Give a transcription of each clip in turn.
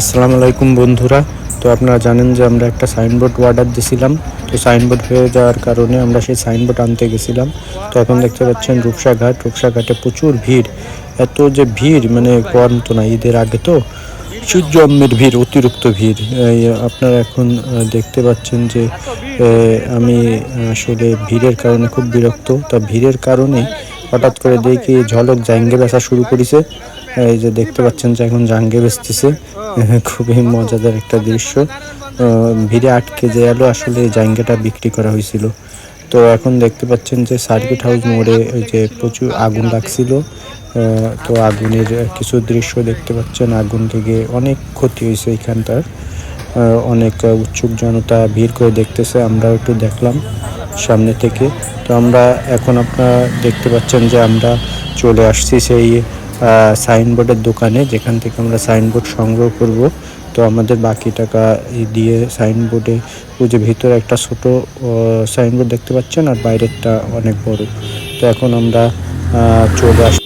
আসসালামু আলাইকুম বন্ধুরা। তো আপনারা জানেন যে আমরা একটা সাইনবোর্ড অর্ডার দিয়েছিলাম। তো সাইনবোর্ড হয়ে যাওয়ার কারণে আমরা সেই সাইনবোর্ড আনতে গেছিলাম। তো এখন দেখতে পাচ্ছেন রূপসা ঘাটে প্রচুর ভিড়। এত যে ভিড় মানে কম তো না, ঈদের আগে তো জম্মের ভিড়, অতিরিক্ত ভিড়। আপনারা এখন দেখতে পাচ্ছেন যে আমি আসলে ভিড়ের কারণে খুব বিরক্ত। তা ভিড়ের কারণে হঠাৎ করে দেখি ঝলক জাঙ্গে বেচা শুরু করেছে। এই যে দেখতে পাচ্ছেন যে এখন জাঙ্গে বেচতেছে। খুবই মজাদার একটা দৃশ্য। ভিড়ে আটকে যে এলো আসলে জাঙ্গেটা বিক্রি করা হয়েছিল। তো এখন দেখতে পাচ্ছেন যে সার্কিট হাউস মোড়ে ওই যে প্রচুর আগুন লাগছিল। তো আগুনের কিছু দৃশ্য দেখতে পাচ্ছেন। আগুন থেকে অনেক ক্ষতি হয়েছে এখানটার। অনেক উৎসুক জনতা ভিড় করে দেখতেছে, আমরাও একটু দেখলাম সামনে থেকে। তো আমরা এখন আপনারা দেখতে পাচ্ছেন যে আমরা চলে আসছি সেই সাইনবোর্ডের দোকানে, যেখান থেকে আমরা সাইনবোর্ড সংগ্রহ করব। তো আমাদের বাকি টাকা দিয়ে সাইনবোর্ডে ওই যে ভিতরে একটা ছোট সাইনবোর্ড দেখতে পাচ্ছেন, আর বাইরেরটা অনেক বড়। তো এখন আমরা চলে আস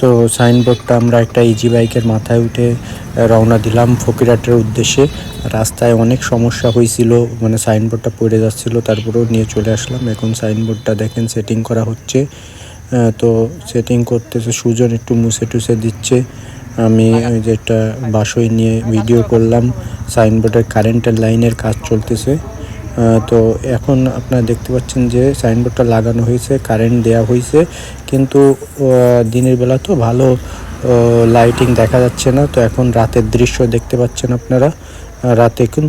তো সাইনবোর্ডটা আমরা একটা ইজি বাইকের মাথায় উঠে রওনা দিলাম ফকিরহাটের উদ্দেশ্যে। রাস্তায় অনেক সমস্যা হয়েছিল, মানে সাইনবোর্ডটা পড়ে যাচ্ছিল, তারপরেও নিয়ে চলে আসলাম। এখন সাইনবোর্ডটা দেখেন সেটিং করা হচ্ছে। তো সেটিং করতেছে সুজন, একটু মুছে টুছে দিচ্ছে। আমি ওই যে একটা বাসই নিয়ে ভিডিও করলাম। সাইনবোর্ডের কারেন্টের লাইনের কাজ চলতেছে। তো এখন আপনারা দেখতে পাচ্ছেন যে সাইনবোর্ডটা লাগানো হয়েছে, কারেন্ট দেওয়া হয়েছে, কিন্তু দিনের বেলা তো ভালো লাইটিং দেখা যাচ্ছে না। তো এখন রাতের দৃশ্য দেখতে পাচ্ছেন আপনারা। রাতে কিন্তু